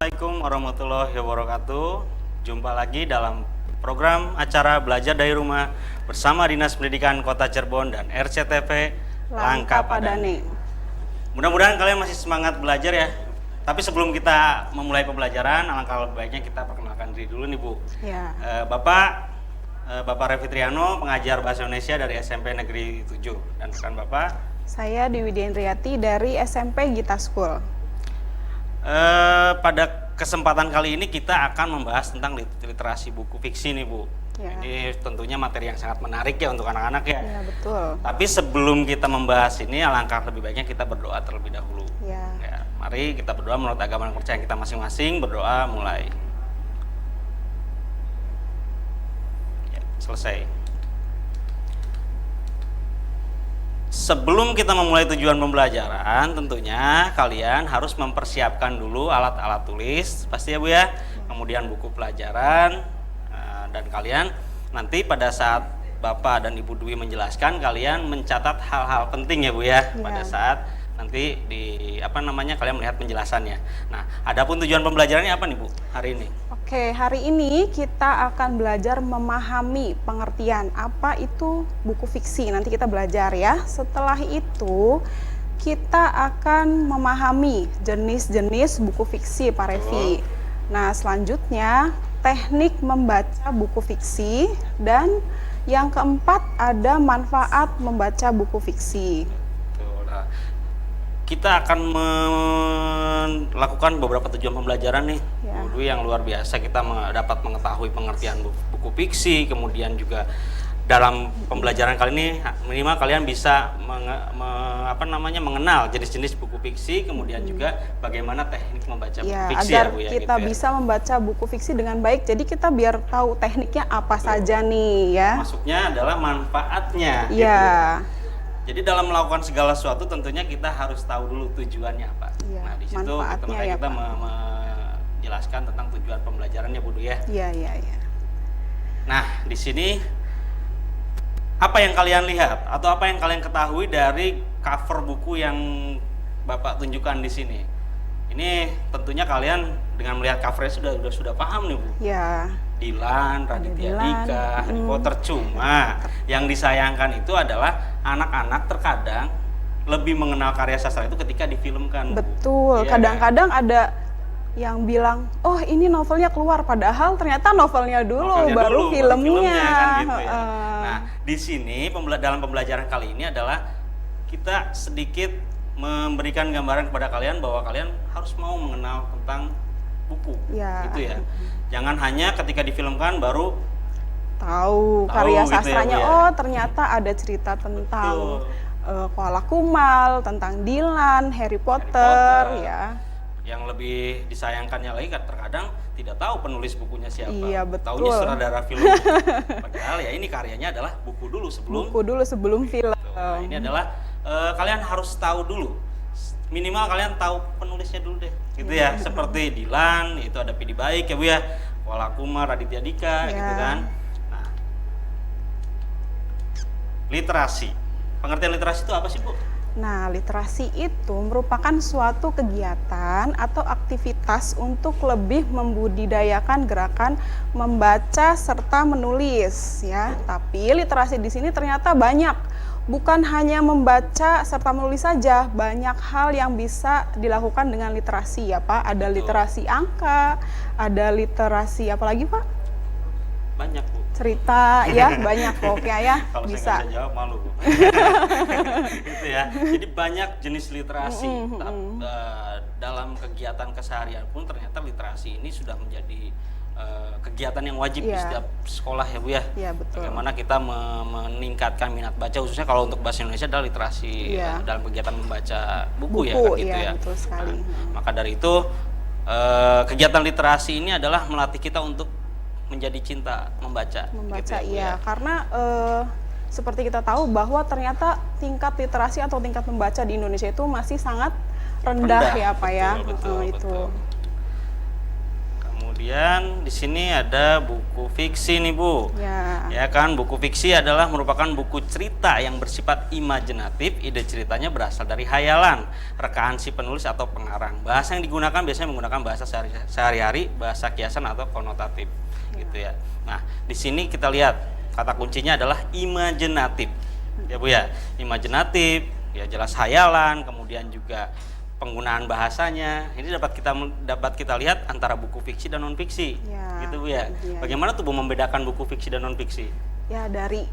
Assalamualaikum warahmatullahi wabarakatuh. Jumpa lagi dalam program acara Belajar dari Rumah bersama Dinas Pendidikan Kota Cirebon dan RCTV Langkah Padane. Mudah-mudahan kalian masih semangat belajar ya. Tapi sebelum kita memulai pembelajaran, alangkah lebih baiknya kita perkenalkan diri dulu nih Bu. Ya. Bapak Revi Triano, pengajar Bahasa Indonesia dari SMP Negeri 7. Dan rekan Bapak? Saya Dewi Diendriati dari SMP Gita School. Pada kesempatan kali ini kita akan membahas tentang literasi buku fiksi nih Bu. Ya. Ini tentunya materi yang sangat menarik ya untuk anak-anak ya. Ya, betul. Tapi sebelum kita membahas ini, alangkah lebih baiknya kita berdoa terlebih dahulu. Ya. Mari kita berdoa menurut agama dan kepercayaan kita masing-masing. Berdoa mulai. Ya, selesai. Sebelum kita memulai tujuan pembelajaran, tentunya kalian harus mempersiapkan dulu alat-alat tulis, pasti ya Bu ya. Kemudian buku pelajaran, dan kalian nanti pada saat Bapak dan Ibu Dwi menjelaskan, kalian mencatat hal-hal penting ya Bu ya. Pada saat nanti kalian melihat penjelasannya. Nah, adapun tujuan pembelajarannya apa nih Bu hari ini? Oke, hari ini kita akan belajar memahami pengertian apa itu buku fiksi. Nanti kita belajar ya. Setelah itu kita akan memahami jenis-jenis buku fiksi Pak Revi. Nah, selanjutnya teknik membaca buku fiksi, dan yang keempat ada manfaat membaca buku fiksi. Kita akan melakukan beberapa tujuan pembelajaran nih, Ya. Bu Dwi, yang luar biasa. Kita dapat mengetahui pengertian buku fiksi, kemudian juga dalam pembelajaran kali ini minimal kalian bisa mengenal jenis-jenis buku fiksi, kemudian juga bagaimana teknik membaca buku fiksi agar ya Bu ya. kita gitu bisa membaca buku fiksi dengan baik. Jadi kita biar tahu tekniknya apa saja nih ya. Maksudnya adalah manfaatnya. Ya. Gitu. Jadi dalam melakukan segala sesuatu tentunya kita harus tahu dulu tujuannya apa. Ya, Nah di situ manfaatnya ya, kita Pak. menjelaskan tentang tujuan pembelajarannya Bu Dwi ya. Iya. Nah di sini apa yang kalian lihat atau apa yang kalian ketahui dari cover buku yang Bapak tunjukkan di sini? Ini tentunya kalian dengan melihat covernya sudah paham nih Bu. Ya. Dilan, Raditya Dilan, Dika, Harry Potter. Cuma yang disayangkan itu adalah anak-anak terkadang lebih mengenal karya sastra itu ketika difilmkan. Betul. Iya, Kadang-kadang ada yang bilang, oh ini novelnya keluar, padahal ternyata novelnya dulu, baru filmnya. Kan, gitu ya. Nah, di sini dalam pembelajaran kali ini adalah kita sedikit memberikan gambaran kepada kalian bahwa kalian harus mau mengenal tentang buku, Ya. gitu ya. Jangan hanya ketika difilmkan baru tahu karya gitu ya, sastranya. Bu ya. Oh ternyata ada cerita tentang Koala Kumal, tentang Dilan, Harry Potter. Ya. Yang lebih disayangkannya lagi terkadang tidak tahu penulis bukunya siapa. Iya, betul. Taunya sutradara film. Padahal ya ini karyanya adalah buku dulu sebelum film. Nah, ini adalah kalian harus tahu dulu. Minimal kalian tahu penulisnya dulu deh. Gitu ya. Seperti Dilan, itu ada Pidi Baik ya Bu ya. Koala Kumal, Raditya Dika gitu kan. Nah, literasi. Pengertian literasi itu apa sih Bu? Nah, literasi itu merupakan suatu kegiatan atau aktivitas untuk lebih membudidayakan gerakan membaca serta menulis ya. Tapi literasi di sini ternyata banyak, bukan hanya membaca serta menulis saja, banyak hal yang bisa dilakukan dengan literasi ya Pak. Ada literasi angka, ada literasi apa lagi Pak? Banyak Bu. Cerita ya, banyak pokoknya ya. Kalau bisa. saya nggak bisa jawab malu Bu. Gitu ya. Jadi banyak jenis literasi. Dalam kegiatan keseharian pun ternyata literasi ini sudah menjadi kegiatan yang wajib di setiap sekolah ya Bu ya. Iya betul. Bagaimana kita meningkatkan minat baca, khususnya kalau untuk bahasa Indonesia adalah literasi dalam kegiatan membaca buku ya kan gitu ya. Betul sekali. Nah, maka dari itu kegiatan literasi ini adalah melatih kita untuk menjadi cinta membaca. Membaca gitu iya, karena seperti kita tahu bahwa ternyata tingkat literasi atau tingkat membaca di Indonesia itu masih sangat rendah ya Pak ya. Betul. Kemudian di sini ada buku fiksi nih Bu. Ya. Ya kan, buku fiksi adalah merupakan buku cerita yang bersifat imajinatif. Ide ceritanya berasal dari hayalan, rekaan si penulis atau pengarang. Bahasa yang digunakan biasanya menggunakan bahasa sehari-hari, bahasa kiasan atau konotatif, gitu ya. Nah, di sini kita lihat kata kuncinya adalah imajinatif. Ya Bu ya, imajinatif, ya jelas hayalan, kemudian juga penggunaan bahasanya ini dapat kita lihat antara buku fiksi dan non fiksi, Ya, gitu Bu ya. iya. Bagaimana tuh Bu membedakan buku fiksi dan non fiksi? Ya dari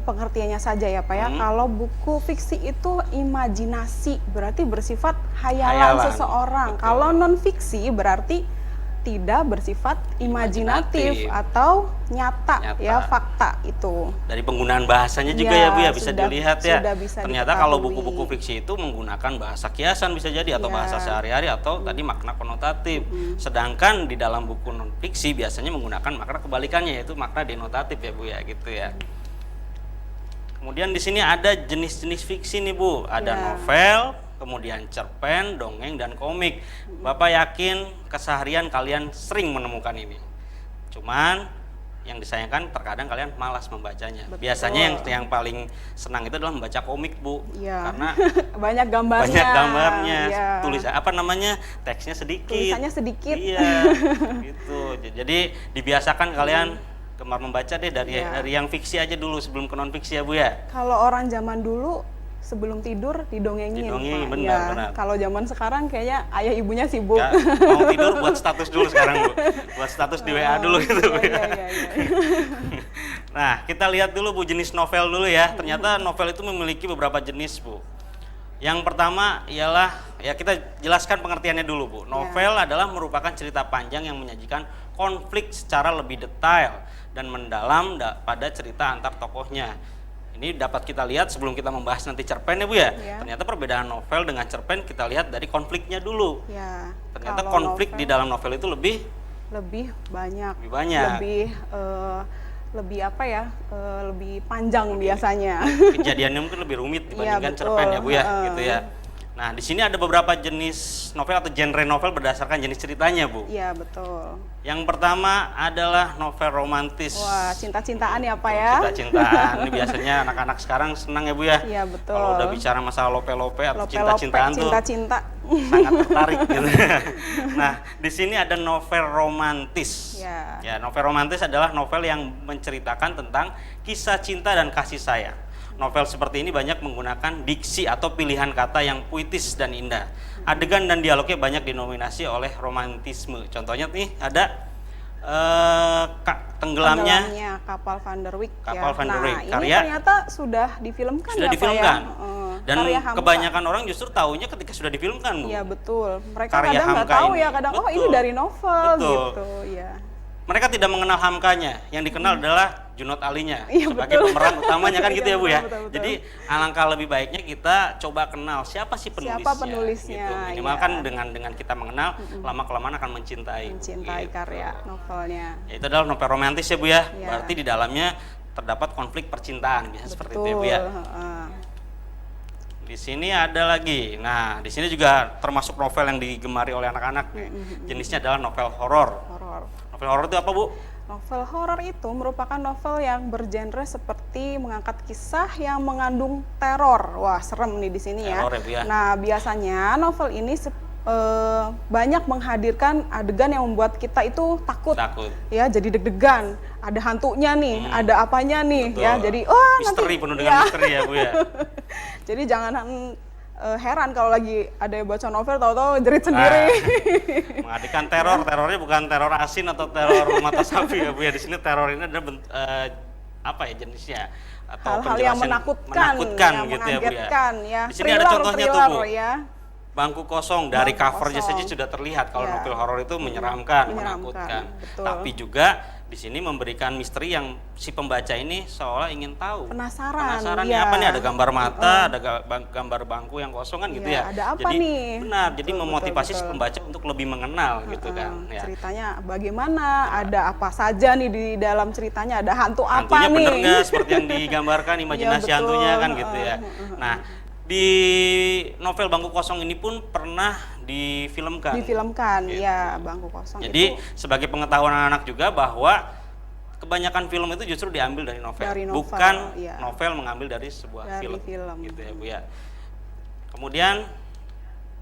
pengertiannya saja ya Pak ya. Kalau buku fiksi itu imajinasi, berarti bersifat hayalan Hayalan, seseorang. betul. Kalau non fiksi berarti tidak bersifat imajinatif atau nyata, ya, fakta itu. Dari penggunaan bahasanya juga Ya, ya Bu ya bisa sudah- dilihat ya. sudah bisa Ternyata kalau diketahui. buku-buku fiksi itu menggunakan bahasa kiasan bisa jadi atau Ya. bahasa sehari-hari atau tadi makna konotatif. Sedangkan di dalam buku non fiksi biasanya menggunakan makna kebalikannya yaitu makna denotatif ya Bu ya, gitu ya. Kemudian di sini ada jenis-jenis fiksi nih Bu, ada Ya. novel, kemudian cerpen, dongeng dan komik. Bapak yakin keseharian kalian sering menemukan ini. Cuman yang disayangkan terkadang kalian malas membacanya. Betul. Biasanya yang paling senang itu adalah membaca komik Bu, Iya. karena Banyak gambarnya. banyak gambarnya, Ya. teksnya sedikit. Tulisannya sedikit. Iya, gitu. Jadi dibiasakan kalian gemar membaca deh dari Iya. yang fiksi aja dulu sebelum ke non fiksi ya Bu ya. Kalau orang zaman dulu sebelum tidur didongengin, Didongengin, Pak. benar, Ya, benar. kalau zaman sekarang kayaknya ayah ibunya sibuk. Ya, mau tidur buat status dulu sekarang Bu. Buat status di WA dulu gitu Bu. Iya, iya, iya. Nah, kita lihat dulu Bu jenis novel dulu ya. Ternyata novel itu memiliki beberapa jenis Bu. Yang pertama ialah, ya kita jelaskan pengertiannya dulu Bu. Novel adalah merupakan cerita panjang yang menyajikan konflik secara lebih detail dan mendalam pada cerita antar tokohnya. Ini dapat kita lihat sebelum kita membahas nanti cerpen ya Bu ya. Ya. Ternyata perbedaan novel dengan cerpen kita lihat dari konfliknya dulu. Ya, Ternyata kalau konflik di novel dalam novel itu lebih lebih banyak, Lebih banyak. lebih apa ya, lebih panjang biasanya. kejadiannya mungkin lebih rumit dibandingkan betul. cerpen ya Bu ya, gitu ya. Nah, di sini ada beberapa jenis novel atau genre novel berdasarkan jenis ceritanya Bu. Iya, betul. Yang pertama adalah novel romantis. Wah, cinta-cintaan ya Pak ya. Cinta-cintaan. Ini biasanya anak-anak sekarang senang ya Bu ya. Iya, betul. Kalau udah bicara masalah lope-lope atau Lope-lope, cinta-cintaan tuh cinta-cinta. sangat tertarik gitu. Nah, di sini ada novel romantis. Ya. Ya, novel romantis adalah novel yang menceritakan tentang kisah cinta dan kasih sayang. Novel seperti ini banyak menggunakan diksi atau pilihan kata yang puitis dan indah. Adegan dan dialognya banyak dinominasi oleh romantisme. Contohnya nih ada tenggelamnya kapal Van der Wijk Kapal ya. Van der Wijk, Nah, ini karya ternyata sudah difilmkan sudah ya, Pak, difilmkan. ya? Dan Karya Hamka. kebanyakan orang justru taunya ketika sudah difilmkan Bu. Iya, betul. Mereka Karya kadang nggak Hamka tahu ini. ya, kadang oh ini Betul. dari novel Betul. gitu, ya. Mereka tidak mengenal Hamkanya, yang dikenal adalah Junot Alinya Iya, sebagai betul. pemeran utamanya kan gitu ya Bu ya. Betul, betul. Jadi alangkah lebih baiknya kita coba kenal siapa sih penulisnya. Siapa penulisnya, Gitu. Minimal iya. kan dengan kita mengenal, lama kelamaan akan mencintai. Mencintai Gitu. karya novelnya. Ya, itu adalah novel romantis ya Bu ya. Iya. Berarti di dalamnya terdapat konflik percintaan biasa seperti itu ya Bu ya. heeh. Di sini ada lagi. Nah, di sini juga termasuk novel yang digemari oleh anak-anak nih. Jenisnya adalah novel horor. Horor. Novel horor itu apa Bu? Novel horor itu merupakan novel yang bergenre seperti mengangkat kisah yang mengandung teror. Wah, serem nih di sini ya. Teror ya, Bu ya. Nah, biasanya novel ini banyak menghadirkan adegan yang membuat kita itu takut. Takut. Ya, jadi deg-degan. Ada hantunya nih, ada apanya nih, Betul. ya. Jadi, oh Misteri, nanti penuh dengan ya. misteri ya Bu ya. Jadi jangan heran kalau lagi ada yang baca novel tahu-tahu jerit sendiri. Menghadirkan terornya bukan teror asin atau teror mata sapi ya Bu ya. Di sini teror ini adalah apa ya jenisnya atau Hal-hal yang penjelasan menakutkan, gitu yang ya Bu ya. mengagetkan, ya. Di sini ada contohnya tuh Bu. Ya. Bangku kosong dari Bangku covernya kosong. saja sudah terlihat kalau Ya. novel horor itu menyeramkan, Menyeramkan, menakutkan. betul. Tapi juga di sini memberikan misteri yang si pembaca ini seolah ingin tahu. Penasaran, nih ya. apa nih, ada gambar mata, ada gambar bangku yang kosong kan gitu Iya, ya. ada apa jadi, nih? Benar, jadi Betul, memotivasi si betul. pembaca untuk lebih mengenal gitu kan. Ya. Ceritanya bagaimana? Ada apa saja nih di dalam ceritanya? Ada hantu Hantunya apa nih? bener nggak seperti yang digambarkan imajinasi Iya, betul. hantunya kan gitu ya. Nah, di novel Bangku Kosong ini pun pernah difilmkan. Difilmkan, Gitu. ya Bangku Kosong Jadi itu sebagai pengetahuan anak juga bahwa kebanyakan film itu justru diambil dari novel, Dari novel, bukan iya. novel mengambil dari sebuah Dari film, film. gitu ya Bu ya. Kemudian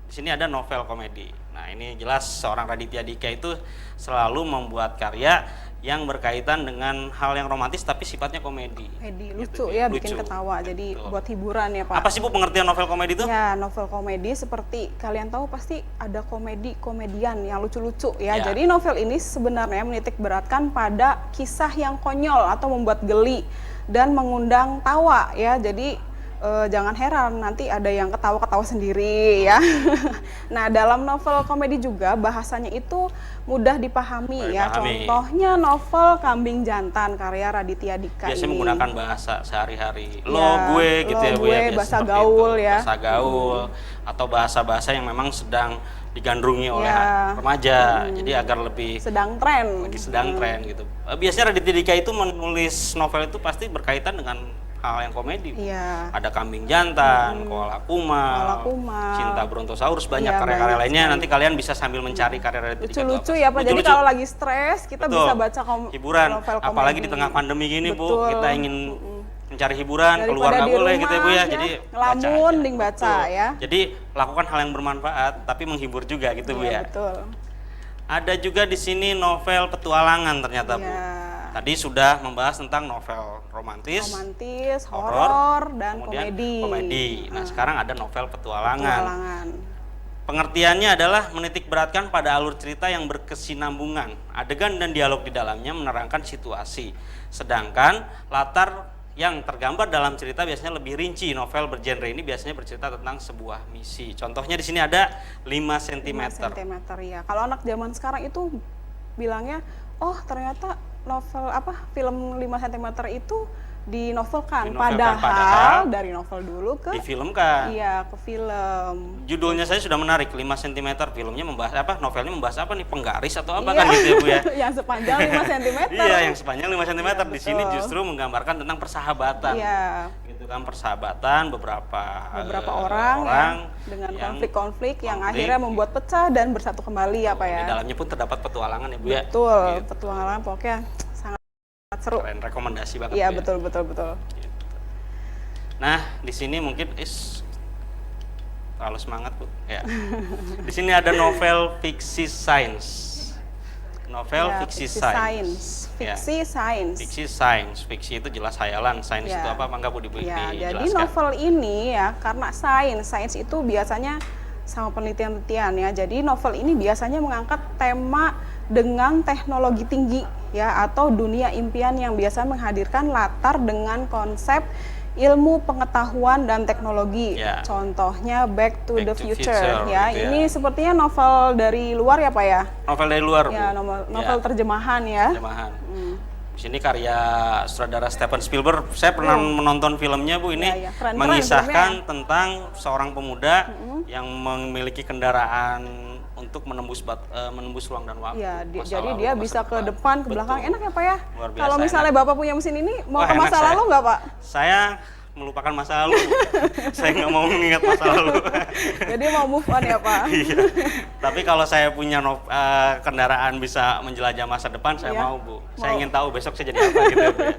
di sini ada novel komedi. Nah ini jelas seorang Raditya Dika itu selalu membuat karya yang berkaitan dengan hal yang romantis tapi sifatnya komedi. lucu Gitu, ya, lucu. bikin ketawa. Jadi Betul. buat hiburan ya Pak. Apa sih Bu pengertian novel komedi itu? Ya, novel komedi seperti kalian tahu pasti ada komedian yang lucu-lucu ya. Ya. Jadi novel ini sebenarnya menitik beratkan pada kisah yang konyol atau membuat geli dan mengundang tawa ya. Jadi jangan heran nanti ada yang ketawa-ketawa sendiri ya. Nah, dalam novel komedi juga bahasanya itu mudah dipahami Mudah ya. dipahami. Contohnya novel Kambing Jantan karya Raditya Dika Biasanya ini. menggunakan bahasa sehari-hari. Ya, Lo gue gitu lo ya Bu gue, ya. Biasa bahasa seperti gaul itu. ya. Bahasa gaul atau bahasa-bahasa yang memang sedang digandrungi oleh Ya. remaja. Jadi agar lebih Sedang tren. lagi sedang tren gitu. Biasanya Raditya Dika itu menulis novel itu pasti berkaitan dengan hal yang komedi. Bu. Iya. Ada Kambing Jantan, Koala Kumal, Koala Kumal. Cinta Brontosaurus, banyak Iya, karya-karya banyak lainnya. sekali. Nanti kalian bisa sambil mencari karya Raditya Dika. itu Lucu-lucu apa. ya Pak. Jadi Lucu-lucu. kalau lagi stres kita Betul. bisa baca hiburan, novel komedi. apalagi di tengah pandemi gini Bu, Betul. kita ingin mencari hiburan, keluar Daripada nggak di boleh rumah, gitu ya Bu ya. ya, Jadi ngelamun, baca aja. mending baca Betul. ya. Jadi lakukan hal yang bermanfaat tapi menghibur juga gitu Bu Iya, ya. betul. Ada juga di sini novel petualangan ternyata Bu. Iya. Tadi sudah membahas tentang novel romantis, Romantis, horor, horor, dan kemudian komedi. Nah, sekarang ada novel petualangan. Petualangan. Pengertiannya adalah menitik beratkan pada alur cerita yang berkesinambungan. Adegan dan dialog di dalamnya menerangkan situasi. Sedangkan latar yang tergambar dalam cerita biasanya lebih rinci. Novel bergenre ini biasanya bercerita tentang sebuah misi. Contohnya di sini ada 5 cm. 5 cm ya. Kalau anak zaman sekarang itu bilangnya, oh ternyata novel film 5 cm itu dinovelkan. Padahal dari novel dulu ke Difilmkan. iya ke film. Judulnya saya sudah menarik, 5 cm. Filmnya membahas apa? Novelnya membahas apa nih? Penggaris atau apa Iya. kan gitu ya Bu ya? Yang sepanjang 5 cm. Iya, yang sepanjang 5 cm. Iya, Di sini betul. justru menggambarkan tentang persahabatan. Iya. Gitu kan, persahabatan beberapa Orang ya, dengan yang konflik-konflik yang konflik. akhirnya membuat pecah dan bersatu kembali ya Pak ya. Di dalamnya pun terdapat petualangan ya Bu ya. Betul, Gitu. petualangan pokoknya sangat seru. Keren, rekomendasi banget Iya, Bu ya. betul. Gitu. Nah, di sini mungkin terlalu semangat Bu. Ya. Di sini ada novel fiksi sains. Novel Ya, fiksi fiksi sains. Ya. Fiksi sains. Fiksi sains, fiksi itu jelas hayalan, sains Ya. itu apa enggak Bu Ya, jadi dijelaskan? novel ini ya karena sains itu biasanya sama penelitian-penelitian ya. Jadi novel ini biasanya mengangkat tema dengan teknologi tinggi ya atau dunia impian yang biasa menghadirkan latar dengan konsep ilmu pengetahuan dan teknologi. Ya. Contohnya Back to the Future ya. gitu ya. Ini sepertinya novel dari luar ya Pak ya? Novel dari luar Ya, Bu. novel terjemahan ya. Terjemahan. Di sini karya sutradara Steven Spielberg. Saya pernah menonton filmnya Bu. Ini Ya, keren-keren mengisahkan filmnya. tentang seorang pemuda yang memiliki kendaraan untuk menembus ruang dan waktu. Ya, Masa jadi lalu, dia masa bisa ke depan, ke belakang. Betul. Enak ya Pak ya? Luar biasa Kalau misalnya enak. Bapak punya mesin ini, mau Wah, ke enak masa saya. lalu nggak Pak? Saya melupakan masa lalu. Saya nggak mau mengingat masa lalu. Jadi mau move on ya Pak? Iya. Tapi kalau saya punya kendaraan bisa menjelajah masa depan, saya Iya. mau Bu. Saya Mau. ingin tahu besok saya jadi apa gitu ya Bu. ya.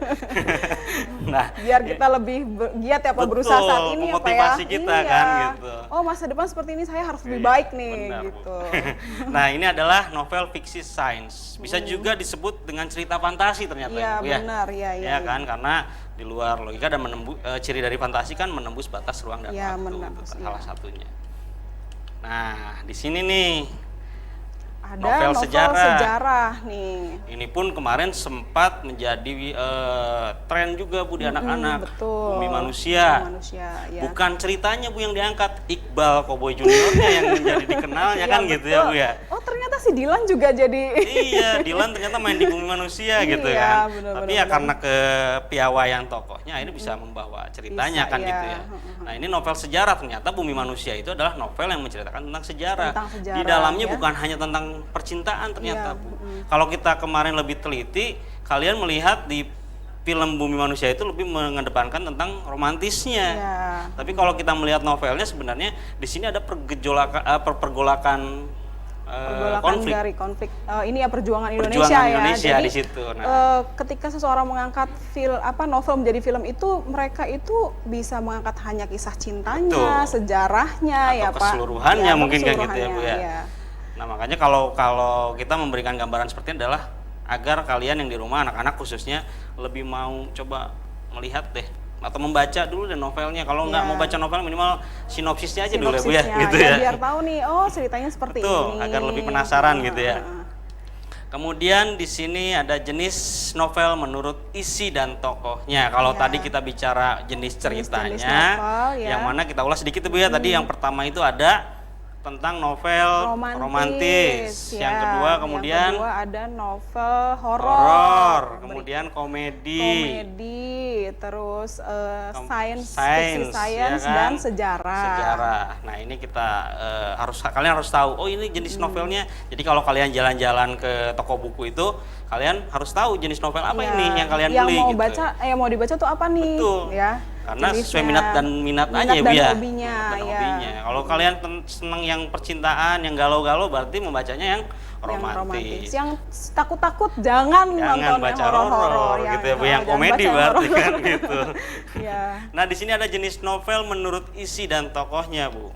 Nah, Biar kita lebih giat ya Pak berusaha Betul, saat ini ya Pak ya? memotivasi kita kan, gitu. Oh masa depan seperti ini saya harus lebih Iya, baik nih benar, Bu. gitu. Nah, ini adalah novel fiksi sains. Bisa juga disebut dengan cerita fantasi ternyata Iya Bu, ya. benar, iya. Ya kan, karena di luar logika dan ciri dari fantasi kan menembus batas ruang dan Iya, waktu. menembus, Itu iya. salah satunya. Nah, di sini nih Ada Novel novel sejarah. sejarah nih. ini pun kemarin sempat menjadi tren juga Bu di anak-anak. Betul. Bumi Manusia. Bumi Manusia, ya. Bukan ceritanya Bu yang diangkat, Iqbal Cowboy Juniornya yang menjadi dikenalnya Iya, kan gitu ya betul. Bu ya. Oh ternyata si Dilan juga jadi. Iya, Dilan ternyata main di Bumi Manusia gitu Iya, kan. benar, Tapi benar, ya karena kepiawaian tokohnya ini bisa membawa ceritanya Bisa, kan iya. gitu ya. Nah, ini novel sejarah, ternyata Bumi Manusia itu adalah novel yang menceritakan tentang sejarah. Tentang sejarah, Di dalamnya ya. bukan hanya tentang percintaan ternyata Iya, Bu. Kalau kita kemarin lebih teliti, kalian melihat di film Bumi Manusia itu lebih mengedepankan tentang romantisnya. Ya. Tapi kalau kita melihat novelnya sebenarnya di sini ada pergolakan konflik. Dari konflik ini ya perjuangan Indonesia, Perjuangan ya. Indonesia Jadi di situ. Nah, ketika seseorang mengangkat novel menjadi film itu, mereka itu bisa mengangkat hanya kisah cintanya, betul. sejarahnya Atau ya Pak. keseluruhannya Ya, atau mungkin kayak gitu ya Bu ya. keseluruhannya, Nah makanya kalau kita memberikan gambaran seperti ini adalah agar kalian yang di rumah, anak-anak khususnya, lebih mau coba melihat deh atau membaca dulu deh novelnya. Kalau nggak mau baca novel, minimal sinopsisnya aja dulu ya Bu ya, gitu ya. Biar tahu nih, oh ceritanya seperti Betul, ini. agar lebih penasaran gitu ya. Kemudian di sini ada jenis novel menurut isi dan tokohnya. Kalau tadi kita bicara jenis ceritanya, jenis novel, ya. yang mana kita ulas sedikit Bu ya. Tadi yang pertama itu ada tentang novel romantis. Ya. Yang kedua kemudian yang kedua ada novel horor, horor, kemudian komedi, terus fiksi sains, science ya kan? dan sejarah. Nah ini kita kalian harus tahu. Oh ini jenis novelnya. Jadi kalau kalian jalan-jalan ke toko buku itu, kalian harus tahu jenis novel apa ini yang kalian beli. Yang mau gitu. baca, yang mau dibaca tuh apa nih? Betul. Ya. Karena Jenisnya, sesuai minat dan aja dan Bu ya. hobinya, Dan ya. hobinya. Kalau kalian seneng yang percintaan, yang galau-galau, berarti membacanya yang romantis. Yang takut-takut jangan nonton baca yang horor gitu ya Bu, yang komedi berarti kan gitu. Ya. Nah di sini ada jenis novel menurut isi dan tokohnya Bu.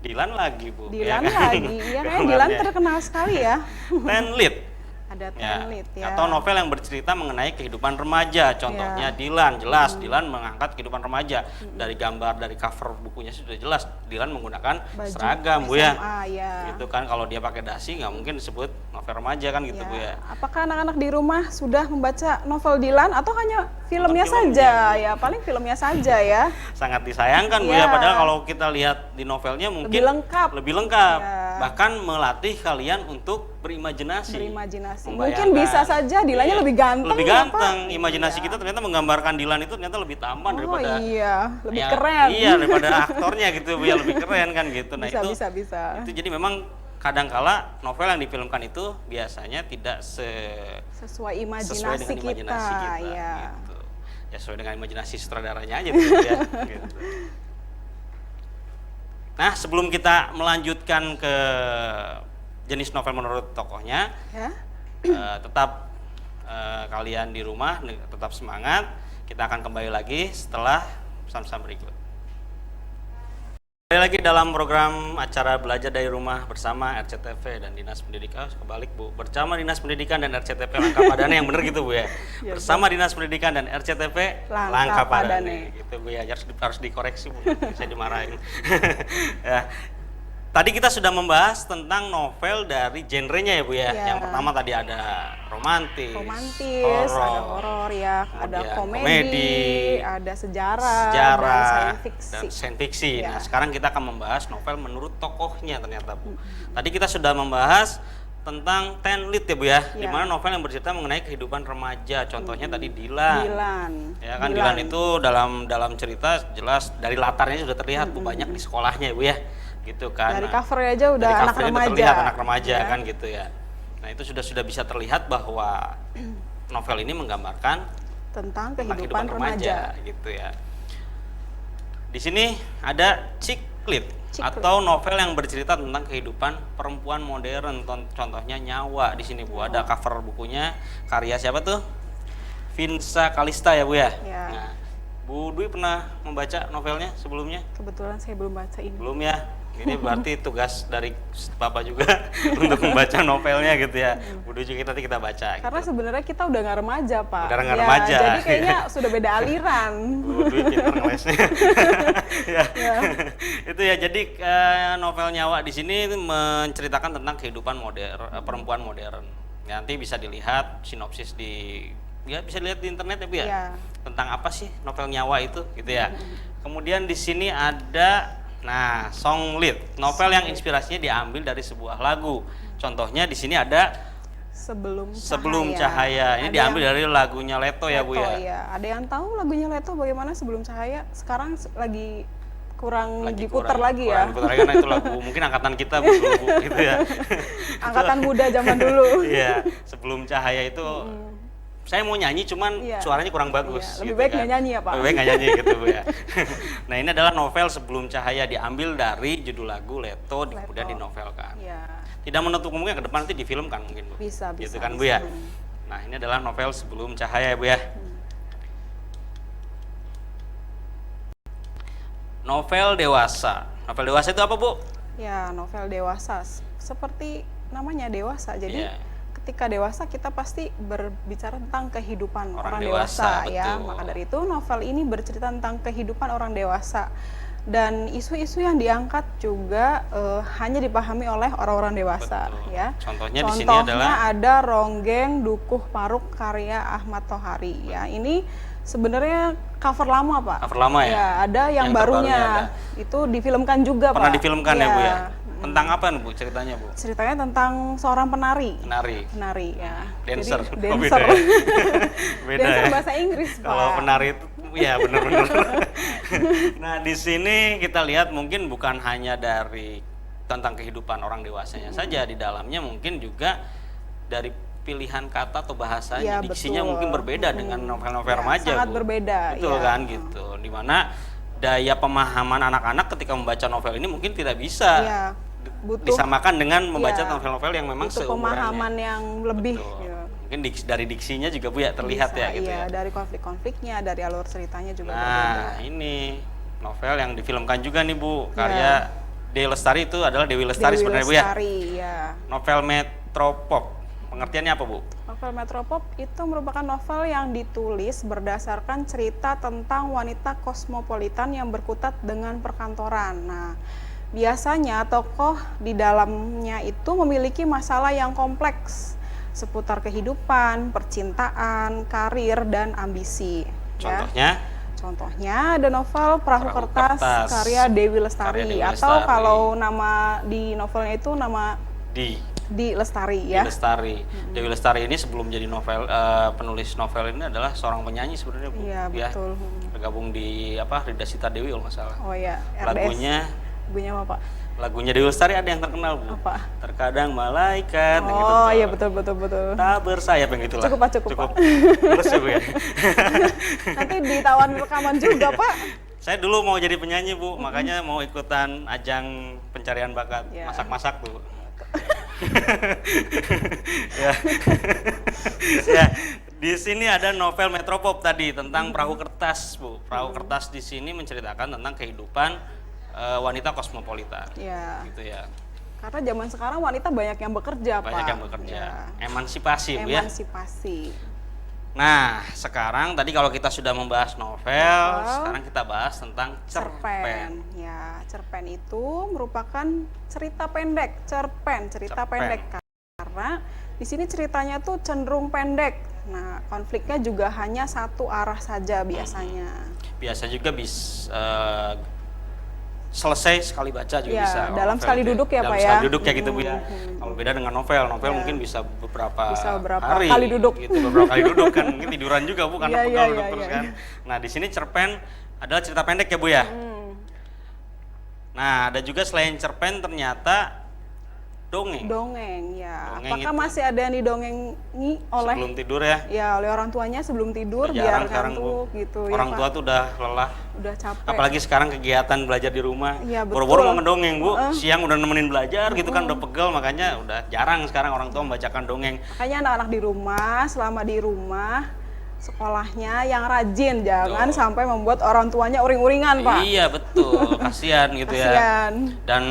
Dilan lagi Bu. Dilan ya kan? lagi, ya kan Dilan terkenal sekali ya. Tenlit. Ada Ya, Tenlit ya. atau novel yang bercerita mengenai kehidupan remaja. Contohnya Dilan, jelas Dilan mengangkat kehidupan remaja. Dari gambar, dari cover bukunya sudah jelas Dilan menggunakan Baju seragam Bu ya. SMA, ya. Gitu kan, kalau dia pakai dasi nggak mungkin disebut novel remaja kan gitu Bu ya. Apakah anak-anak di rumah sudah membaca novel Dilan atau hanya filmnya filmnya. saja? Ya paling filmnya saja ya. Sangat disayangkan Bu Ya. ya, padahal kalau kita lihat di novelnya mungkin Lebih lengkap. Ya. Bahkan melatih kalian untuk berimajinasi. Mungkin bisa saja Dilannya lebih ganteng. Lebih ya, ganteng. Pak? Imajinasi Iya. kita ternyata menggambarkan Dilan itu ternyata lebih tampan daripada lebih ya, keren. Iya, daripada aktornya gitu Bu ya, lebih keren kan gitu. Nah, bisa. Itu jadi memang kadangkala novel yang difilmkan itu biasanya tidak sesuai sesuai dengan imajinasi kita ya. gitu. Ya sesuai dengan imajinasi sutradaranya aja gitu ya. Gitu. Nah, sebelum kita melanjutkan ke jenis novel menurut tokohnya, Ya. tetap kalian di rumah tetap semangat. Kita akan kembali lagi setelah pesan-pesan berikut. Kembali lagi dalam program acara Belajar dari Rumah bersama RCTV dan Dinas Pendidikan. Kebalik Bu, bersama Dinas Pendidikan dan RCTV Langkapadane yang bener gitu Bu ya. Bersama Dinas Pendidikan dan RCTV Langkapadane. Gitu Bu ya, harus dikoreksi Bu. Saya dimarahin. Ya. Tadi kita sudah membahas tentang novel dari genrenya ya Bu ya. Ya. Yang pertama tadi ada romantis, Ada horor ya, ada komedi, ada sejarah, dan sains fiksi. Ya. Nah, sekarang kita akan membahas novel menurut tokohnya ternyata Bu. Tadi kita sudah membahas tentang Tenlit ya Bu ya, di mana novel yang bercerita mengenai kehidupan remaja. Contohnya tadi Dilan. Ya kan Dilan itu dalam cerita jelas dari latarnya sudah terlihat Bu, banyak di sekolahnya ya Bu ya. Gitu kan. Dari covernya aja udah anak remaja. Terlihat anak remaja ya. Kan gitu ya. Nah, itu sudah bisa terlihat bahwa novel ini menggambarkan tentang kehidupan remaja gitu ya. Di sini ada Ciklit atau novel yang bercerita tentang kehidupan perempuan modern. Contohnya Nyawa di sini Bu. Ada cover bukunya, karya siapa tuh? Vinsa Kalista ya Bu ya. Ya. Nah, Bu Dwi pernah membaca novelnya sebelumnya? Kebetulan saya belum baca ini. Belum ya. Ini berarti tugas dari Bapak juga untuk membaca novelnya gitu ya. Bu Dwi juga nanti kita baca. Karena gitu. sebenarnya kita udah nggak remaja Pak. Udah nggak remaja. Jadi kayaknya sudah beda aliran. Bu Dwi pinter ngelesnya. Ya. Itu ya. Jadi novel Nyawa di sini menceritakan tentang kehidupan perempuan modern. Ya, nanti bisa dilihat sinopsis bisa dilihat di internet ya Bu ya. Ya. Tentang apa sih novel Nyawa itu gitu ya. Kemudian di sini ada Songlit, novel yang inspirasinya diambil dari sebuah lagu. Contohnya di sini ada Sebelum Cahaya. Ini diambil dari lagunya Leto ya Bu ya. Iya. Ada yang tahu lagunya Leto bagaimana Sebelum Cahaya? Sekarang lagi kurang diputar lagi ya. Diputar lagi karena itu lagu mungkin angkatan kita Bu gitu ya. Angkatan muda zaman dulu. Iya, Sebelum Cahaya itu saya mau nyanyi cuman suaranya kurang bagus. Lebih gitu baik kan. nggak nyanyi ya Pak? Lebih baik nggak nyanyi gitu Bu ya. Nah ini adalah novel Sebelum Cahaya, diambil dari judul lagu Leto, kemudian dinovelkan. Tidak menutup kemungkinan ke depan nanti difilmkan mungkin Bu. Bisa. Gitu kan Bu ya. Nah ini adalah novel Sebelum Cahaya ya Bu ya. Novel dewasa. Novel dewasa itu apa Bu? Ya, novel dewasa. Seperti namanya dewasa. Jadi ketika dewasa kita pasti berbicara tentang kehidupan orang dewasa ya. Maka dari itu novel ini bercerita tentang kehidupan orang dewasa. Dan isu-isu yang diangkat juga hanya dipahami oleh orang-orang dewasa ya. Contohnya di sini adalah ada Ronggeng Dukuh Paruk karya Ahmad Tohari ya. Ini sebenarnya cover lama Pak. Cover lama ya? Ya, ada yang barunya. Itu difilmkan juga Pak. Pernah difilmkan ya Bu ya? Tentang apa nih Bu ceritanya Bu? Ceritanya tentang seorang penari. Penari Ya. Dancer. Jadi, dancer. Beda ya? Beda dancer ya? bahasa Inggris Pak. Kalau penari itu ya benar-benar. Nah di sini kita lihat mungkin bukan hanya dari tentang kehidupan orang dewasanya saja, di dalamnya mungkin juga dari pilihan kata atau bahasanya, diksinya mungkin berbeda dengan novel-novel remaja. Sangat berbeda. Betul kan gitu. Dimana daya pemahaman anak-anak ketika membaca novel ini mungkin tidak bisa disamakan dengan membaca novel-novel yang memang seumurannya. Pemahaman yang lebih. Mungkin dari diksinya juga Bu ya terlihat ya gitu ya. Dari konflik-konfliknya, dari alur ceritanya juga berbeda. berbeda. Ini novel yang difilmkan juga nih Bu, karya Dewi Lestari, itu adalah Dewi Lestari sebenarnya Bu ya. Novel Metropop. Pengertiannya apa Bu? Novel Metropop itu merupakan novel yang ditulis berdasarkan cerita tentang wanita kosmopolitan yang berkutat dengan perkantoran. Nah, biasanya tokoh di dalamnya itu memiliki masalah yang kompleks seputar kehidupan, percintaan, karir, dan ambisi. Contohnya? Contohnya ada novel Perahu Kertas karya Dewi Lestari, atau kalau nama di novelnya itu nama Di Lestari ya. Di Lestari. Dewi Lestari ini sebelum jadi novel penulis novel ini adalah seorang penyanyi sebenarnya Bu. Iya betul. Bergabung di Rida Sita Dewi kalau nggak salah. Oh iya. Lagunya apa Pak? Lagunya Dewi Lestari ada yang terkenal Bu. Apa? Terkadang malaikat. Oh gitu, iya betul. Tak bersayap yang gitulah. Cukup Pak. Terus ya Bu ya. Nanti ditawan rekaman juga Pak. Saya dulu mau jadi penyanyi Bu, makanya mau ikutan ajang pencarian bakat masak-masak tuh. Ya, di sini ada novel Metropop tadi tentang Perahu Kertas Bu. Perahu Kertas di sini menceritakan tentang kehidupan wanita kosmopolitan. Gitu ya. Karena zaman sekarang wanita banyak yang bekerja Pak. Banyak yang bekerja. Emansipasi Bu ya. Emansipasi. Nah, sekarang tadi kalau kita sudah membahas novel, sekarang kita bahas tentang cerpen. Ya, cerpen itu merupakan cerita pendek, cerita pendek karena di sini ceritanya tuh cenderung pendek. Nah, konfliknya juga hanya satu arah saja biasanya. Biasa juga bisa selesai sekali baca juga bisa. Dalam sekali duduk ya Pak ya. Dalam sekali duduk ya gitu Bu ya. Kalau beda dengan novel mungkin bisa beberapa hari, kali duduk. Gitu, beberapa kali duduk kan, mungkin tiduran juga Bu karena pegal duduk terus kan. Nah di sini cerpen adalah cerita pendek ya Bu ya. Nah ada juga selain cerpen ternyata dongeng. Apakah masih ada yang didongengi oleh sebelum tidur ya? Ya oleh orang tuanya sebelum tidur biar ngantuk gitu. Orang tua tuh udah lelah. Udah capek. Apalagi sekarang kegiatan belajar di rumah. Boro-boro mau ngedongeng Bu. Siang udah nemenin belajar gitu kan udah pegel, makanya udah jarang sekarang orang tua membacakan dongeng. Makanya anak-anak di rumah, selama di rumah sekolahnya yang rajin, jangan sampai membuat orang tuanya uring-uringan Pak. Iya betul, kasihan gitu ya. Dan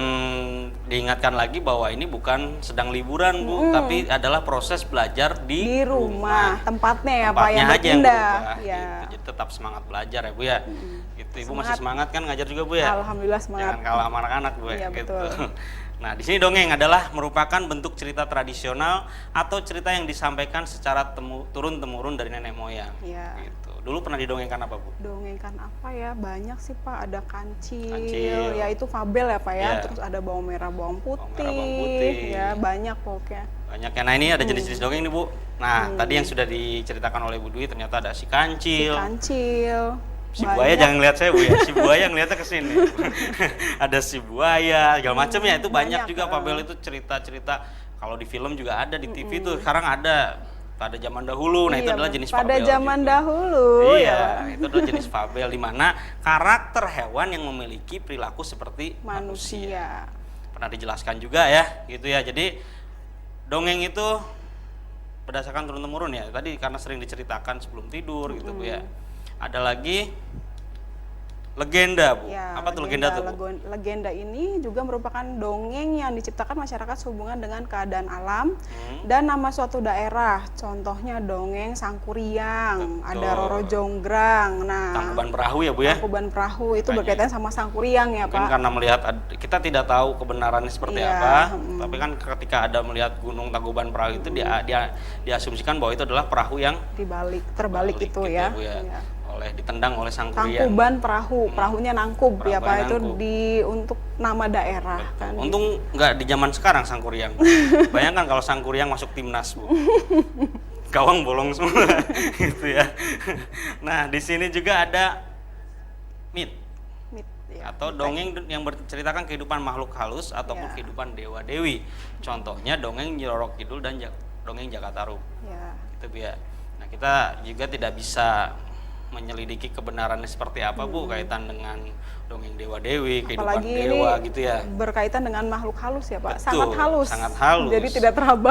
diingatkan lagi bahwa ini bukan sedang liburan Bu, tapi adalah proses belajar di rumah. Tempatnya ya Pak yang aja berpindah. Gitu. Jadi tetap semangat belajar ya Bu ya. Gitu. Ibu masih semangat kan ngajar juga Bu ya? Alhamdulillah semangat. Jangan kalah sama anak-anak Bu ya. Gitu. Nah, di sini dongeng adalah merupakan bentuk cerita tradisional atau cerita yang disampaikan secara turun-temurun dari nenek moyang. Gitu. Dulu pernah didongengkan apa Bu? Dongengkan apa ya? Banyak sih Pak. Ada kancil. Ya itu fabel ya Pak ya. Terus ada bawang merah, bawang putih. Ya banyak pokoknya. Banyak ya. Nah ini ada jenis-jenis dongeng nih Bu. Nah tadi yang sudah diceritakan oleh Bu Dwi ternyata ada si kancil. Si buaya jangan ngeliat saya Bu ya, si buaya ngeliatnya ke sini. Ada si buaya, segala macam ya, itu banyak juga Fabel itu cerita-cerita. Kalau di film juga ada, di TV tuh sekarang ada. pada zaman dahulu. Nah, itu Iya, adalah jenis pada fabel zaman juga. dahulu Iya, ya. itu adalah jenis fabel di mana karakter hewan yang memiliki perilaku seperti Manusia. Pernah dijelaskan juga ya, gitu ya. Jadi dongeng itu berdasarkan turun-temurun ya. Tadi karena sering diceritakan sebelum tidur gitu Bu ya. Ada lagi legenda Bu. Ya, Apa tuh legenda tuh Bu? Legenda ini juga merupakan dongeng yang diciptakan masyarakat sehubungan dengan keadaan alam dan nama suatu daerah. Contohnya dongeng Sangkuriang, ada Betul. Roro Jonggrang. Nah, Tangkuban Perahu ya Bu ya. Tangkuban Perahu itu Makanya. berkaitan sama Sangkuriang ya Mungkin Pak. karena melihat kita tidak tahu kebenarannya seperti Iya, apa, tapi kan ketika ada melihat Gunung Tangkuban Perahu itu dia diasumsikan bahwa itu adalah perahu yang Terbalik itu gitu ya. Bu ya. Iya. Ditendang oleh Sangkuriang. Tangkuban Perahu, perahunya nangkub ya Perahunya Pak, itu nangkub. untuk nama daerah kan. Untung nggak di zaman sekarang Sangkuriang. Bayangkan kalau Sangkuriang masuk timnas Bu. Gawang bolong semua gitu ya. Nah, di sini juga ada mit Ya, atau dongeng yang berceritakan kehidupan makhluk halus ataupun Ya. kehidupan dewa dewi. Contohnya dongeng Nyi Roro Kidul dan dongeng Jakataru. ya. Gitu Bu ya. Nah, kita juga tidak bisa menyelidiki kebenarannya seperti apa Bu kaitan dengan dongeng dewa dewi, kehidupan Apalagi ini dewa gitu ya. berkaitan dengan makhluk halus ya Pak, Betul, sangat halus. Jadi tidak teraba.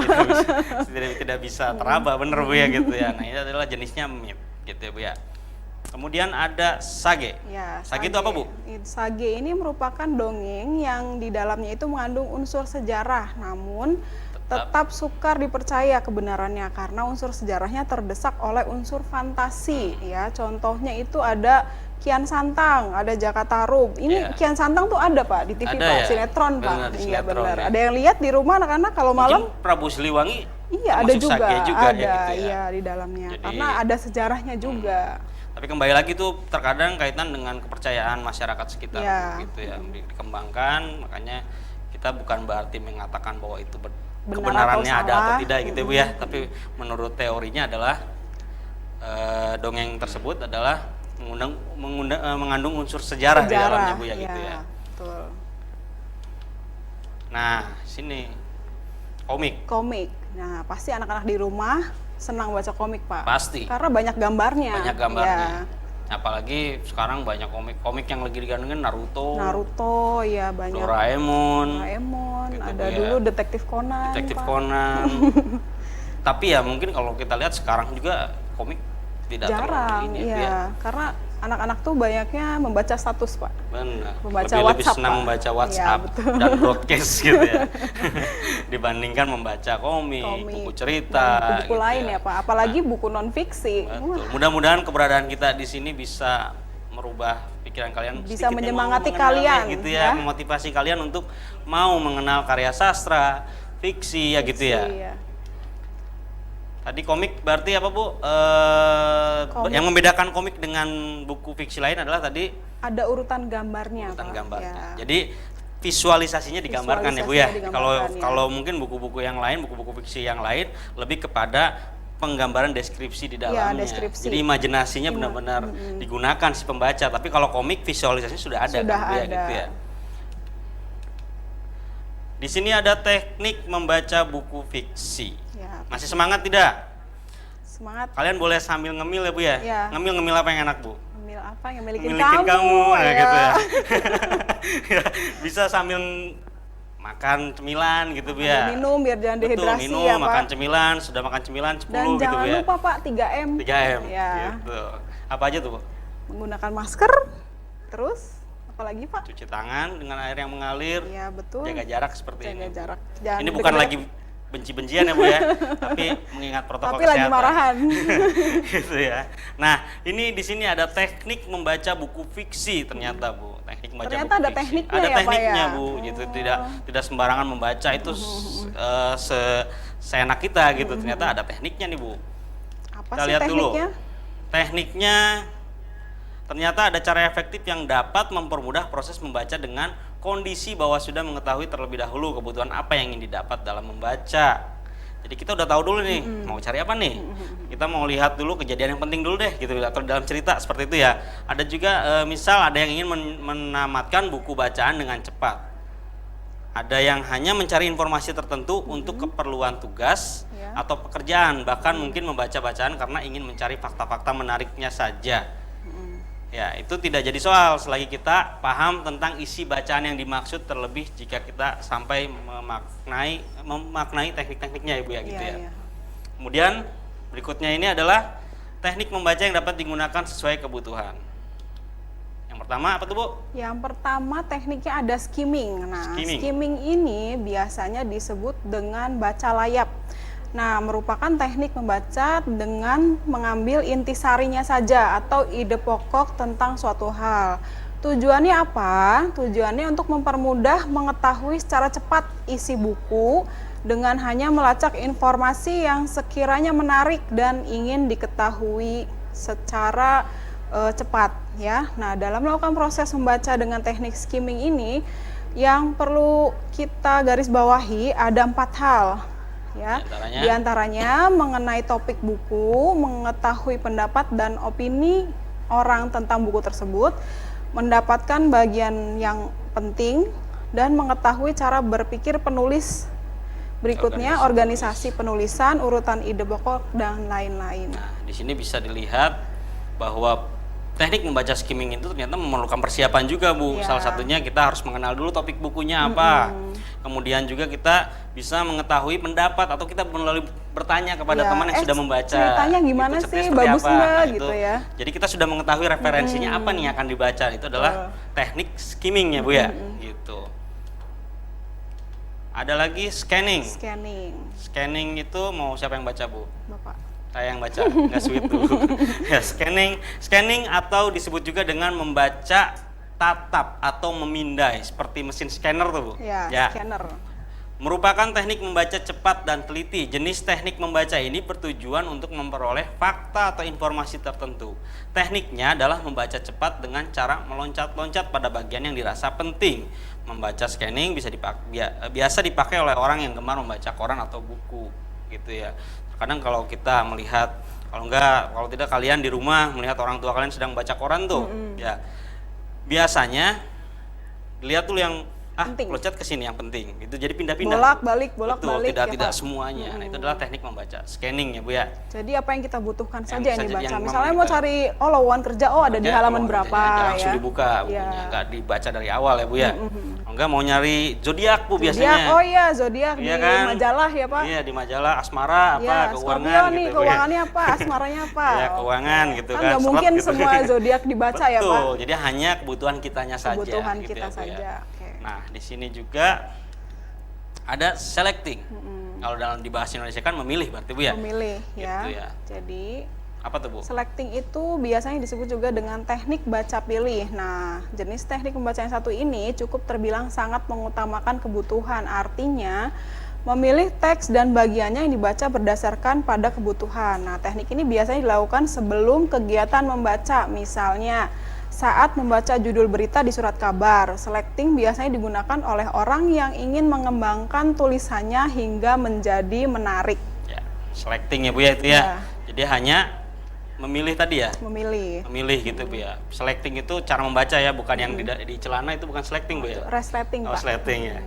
tidak bisa teraba, bener Bu ya gitu ya. Nah, ini adalah jenisnya mit gitu ya Bu ya. Kemudian ada sage. Ya, Sage itu apa Bu? Sage ini merupakan dongeng yang di dalamnya itu mengandung unsur sejarah, namun tetap sukar dipercaya kebenarannya karena unsur sejarahnya terdesak oleh unsur fantasi ya. Contohnya itu ada Kian Santang, ada Jakataru. Ini Ya. Kian Santang tuh ada Pak di TV Ada Pak, ya? sinetron Pak. Benar, di Iya sinetron, benar. ya. Ada yang lihat di rumah anak-anak kalau malam? Mungkin Prabu Siliwangi Iya, ada termasuk juga, sage juga ada ya gitu ya. iya di dalamnya. Jadi- Karena ada sejarahnya juga. Tapi kembali lagi tuh terkadang kaitan dengan kepercayaan masyarakat sekitar Ya. gitu ya, dikembangkan. Makanya kita bukan berarti mengatakan bahwa itu Benar kebenarannya atau ada atau salah. tidak gitu Bu ya. Tapi menurut teorinya adalah dongeng tersebut adalah mengandung unsur sejarah di dalamnya Bu ya gitu ya. Betul. Nah, sini komik Komik. Nah, pasti anak-anak di rumah senang baca komik, Pak. pasti Karena banyak gambarnya. banyak gambarnya. Ya. Apalagi sekarang banyak komik yang lagi digandengin Naruto, Naruto, ya banyak. Doraemon, Doraemon, gitu, ada Bu, ya. dulu Detektif Conan. Detektif Pak. Conan. Tapi ya mungkin kalau kita lihat sekarang juga komik tidak Jarang, terlalu ini iya. ya. Karena anak-anak tuh banyaknya membaca status, Pak. Benar. Membaca Lebih WhatsApp, senang Pak. membaca Iya, WhatsApp betul. dan broadcast gitu ya. Dibandingkan membaca komik, buku cerita, dan buku gitu lain ya, Pak. Apalagi buku non fiksi. Betul. Mudah-mudahan keberadaan kita di sini bisa merubah pikiran kalian, Bisa sedikit menyemangati mau mengenalnya kalian, gitu ya, ya. memotivasi kalian untuk mau mengenal karya sastra, fiksi ya gitu ya. Iya. Tadi komik berarti apa Bu? Komik. Yang membedakan komik dengan buku fiksi lain adalah tadi Ada urutan gambarnya, urutan Pak. gambarnya. Ya. Jadi visualisasinya digambarkan ya Bu ya. Visualisasinya Kalau digambarkan, ya. kalau mungkin buku-buku yang lain, buku-buku fiksi yang lain lebih kepada penggambaran deskripsi di dalamnya. deskripsi. Jadi imajinasinya benar-benar digunakan si pembaca. Tapi kalau komik visualisasinya sudah ada Sudah kan, Bu, ya, ada. gitu ya. Di sini ada teknik membaca buku fiksi. Ya, Masih semangat tidak? semangat Kalian boleh sambil ngemil ya Bu ya? Ya. Ngemil apa yang enak Bu? ambil apa yang milikin Milikin kamu, ya, ya. gitu ya. Ya, bisa sambil makan cemilan gitu Bu ya. Minum biar jangan Betul, dehidrasi minum, ya, makan Pak. cemilan, sudah makan cemilan 10 Dan gitu jangan Bu ya. lupa Pak 3M. 3M. Ya. Gitu. Apa aja tuh Bu? Menggunakan masker. Terus apalagi Pak? Cuci tangan dengan air yang mengalir, Iya, betul. jaga jarak seperti Jaga ini. jarak. Jangan Ini bukan deket-deket. lagi benci-bencian ya Bu ya, tapi mengingat protokol Tapi lagi kesehatan. marahan. Gitu ya. Nah, ini di sini ada teknik membaca buku fiksi ternyata Bu. Teknik membaca Ternyata buku ada fiksi. tekniknya Ada ya, Pak, tekniknya ya? Bu, gitu. Oh. Tidak sembarangan membaca itu seenak kita gitu. Ternyata ada tekniknya nih Bu. Apa Kita sih lihat dulu. tekniknya? Tekniknya ternyata ada cara efektif yang dapat mempermudah proses membaca dengan kondisi bahwa sudah mengetahui terlebih dahulu kebutuhan apa yang ingin didapat dalam membaca. Jadi kita udah tahu dulu nih mau cari apa nih. Kita mau lihat dulu kejadian yang penting dulu deh gitu atau dalam cerita seperti itu ya. Ada juga misal ada yang ingin menamatkan buku bacaan dengan cepat. Ada yang hanya mencari informasi tertentu untuk keperluan tugas Ya. atau pekerjaan, bahkan mungkin membaca bacaan karena ingin mencari fakta-fakta menariknya saja. Ya, itu tidak jadi soal selagi kita paham tentang isi bacaan yang dimaksud, terlebih jika kita sampai memaknai teknik-tekniknya ya Bu ya, gitu Iya, ya. iya. Kemudian berikutnya ini adalah teknik membaca yang dapat digunakan sesuai kebutuhan. Yang pertama apa tuh Bu? Yang pertama tekniknya ada skimming. Nah, Skimming. skimming ini biasanya disebut dengan baca layap. Nah, merupakan teknik membaca dengan mengambil intisarinya saja atau ide pokok tentang suatu hal. Tujuannya apa? Tujuannya untuk mempermudah mengetahui secara cepat isi buku dengan hanya melacak informasi yang sekiranya menarik dan ingin diketahui secara cepat ya. Nah, dalam melakukan proses membaca dengan teknik skimming ini yang perlu kita garis bawahi ada 4 hal ya. Di antaranya mengenai topik buku, mengetahui pendapat dan opini orang tentang buku tersebut, mendapatkan bagian yang penting dan mengetahui cara berpikir penulis. Berikutnya organisasi penulisan, urutan ide pokok dan lain-lain. Nah, di sini bisa dilihat bahwa teknik membaca skimming itu ternyata memerlukan persiapan juga Bu. Ya. Salah satunya kita harus mengenal dulu topik bukunya apa. Kemudian juga kita bisa mengetahui pendapat atau kita melalui bertanya kepada Ya, teman yang sudah membaca. ceritanya gimana Gitu, sih, ceritanya seperti bagus apa. nggak Nah, gitu itu. ya. Jadi kita sudah mengetahui referensinya apa nih yang akan dibaca. Itu adalah teknik skimming ya Bu ya. Gitu. Ada lagi scanning. Scanning, Scanning itu mau siapa yang baca Bu? Bapak. Saya yang baca, nggak sweet tuh. Ya, scanning atau disebut juga dengan membaca tatap atau memindai seperti mesin scanner tuh Bu. Ya, scanner. Merupakan teknik membaca cepat dan teliti. Jenis teknik membaca ini bertujuan untuk memperoleh fakta atau informasi tertentu. Tekniknya adalah membaca cepat dengan cara meloncat-loncat pada bagian yang dirasa penting. Membaca scanning biasa dipakai oleh orang yang gemar membaca koran atau buku, gitu ya. Kadang kalau kita melihat, kalau tidak kalian di rumah melihat orang tua kalian sedang baca koran tuh, ya biasanya lihat tuh yang Penting. loncat ke sini yang penting, itu jadi pindah-pindah. Bolak-balik Betul, ya, tidak Pak? semuanya. Nah, itu adalah teknik membaca scanning ya Bu ya. Jadi apa yang kita butuhkan Yang saja yang saja dibaca. yang Misalnya memang mau kita- cari lowongan kerja, ada di halaman berapa langsung ya. dibuka bukunya, Ya. nggak dibaca dari awal ya Bu ya. Enggak mau nyari zodiak Bu Zodiak, biasanya. oh iya zodiak Iya di kan? majalah ya Pak. Iya, di majalah asmara apa Ya, keuangan Scorpio gitu nih, Bu, keuangannya apa, asmaranya apa. Ya, keuangan gitu kan, Nggak seret mungkin gitu. semua zodiak dibaca ya Pak. Betul, jadi hanya kebutuhan kitanya saja. Kebutuhan gitu kita ya, Bu, ya. saja. Oke. Nah, di sini juga ada selecting. Kalau dalam di bahasa Indonesia kan memilih berarti Bu ya. Memilih ya. Gitu ya. Jadi Apa tuh Bu? selecting itu biasanya disebut juga dengan teknik baca pilih. Nah, jenis teknik membaca yang satu ini cukup terbilang sangat mengutamakan kebutuhan. Artinya, memilih teks dan bagiannya yang dibaca berdasarkan pada kebutuhan. Nah, teknik ini biasanya dilakukan sebelum kegiatan membaca. Misalnya, saat membaca judul berita di surat kabar. Selecting biasanya digunakan oleh orang yang ingin mengembangkan tulisannya hingga menjadi menarik. Ya, selecting ya Bu ya itu ya. Ya. Jadi hanya memilih tadi ya. Memilih. Memilih gitu Bu ya. Selecting itu cara membaca ya, bukan yang di celana itu bukan selecting Bu ya. Resleting, Oh, Pak. selecting ya.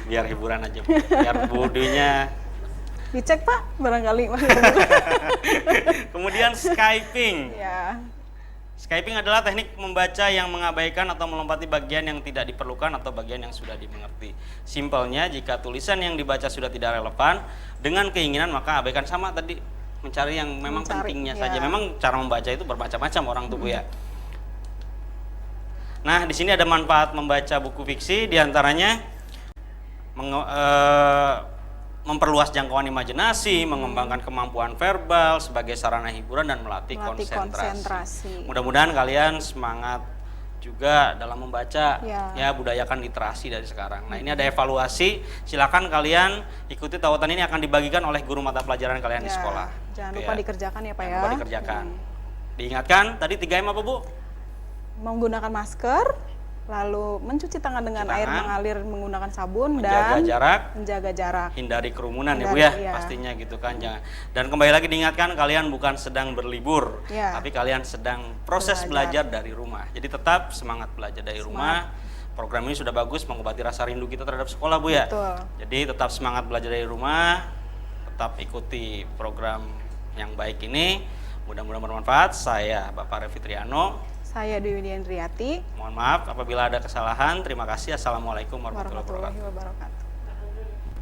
Biar hiburan aja Bu. Biar bodinya. Dicek Pak, barangkali masih Kemudian Skyping. ya. Skyping adalah teknik membaca yang mengabaikan atau melompati bagian yang tidak diperlukan atau bagian yang sudah dimengerti. Simpelnya, jika tulisan yang dibaca sudah tidak relevan dengan keinginan, maka abaikan. Sama tadi, mencari yang memang pentingnya ya. saja. Memang cara membaca itu bermacam-macam orang tuh Bu ya. Nah, di sini ada manfaat membaca buku fiksi, diantaranya memperluas jangkauan imajinasi, mengembangkan kemampuan verbal sebagai sarana hiburan dan melatih konsentrasi. Mudah-mudahan kalian semangat juga dalam membaca, ya budayakan literasi dari sekarang. Nah, ini ada evaluasi, silakan kalian ikuti tautan ini, akan dibagikan oleh guru mata pelajaran kalian di sekolah. Jangan Gitu lupa ya. dikerjakan ya Pak Jangan ya. lupa dikerjakan. Diingatkan tadi 3M apa Bu? Menggunakan masker, lalu mencuci tangan dengan Cuci air tangan, mengalir menggunakan sabun Menjaga dan jarak, menjaga jarak. hindari kerumunan ya Bu Hindari, ya, iya. pastinya gitu kan. Jangan. Dan kembali lagi diingatkan, kalian bukan sedang berlibur, Iya. tapi kalian sedang proses belajar dari rumah. Jadi tetap semangat belajar dari rumah, program ini sudah bagus mengobati rasa rindu kita terhadap sekolah, Bu ya. Betul. Jadi tetap semangat belajar dari rumah, tetap ikuti program yang baik ini. Mudah-mudahan bermanfaat. Saya Bapak Revi Triano. Saya Dewi Diandriati. Mohon maaf apabila ada kesalahan. Terima kasih. Assalamualaikum warahmatullahi wabarakatuh. Warahmatullahi wabarakatuh.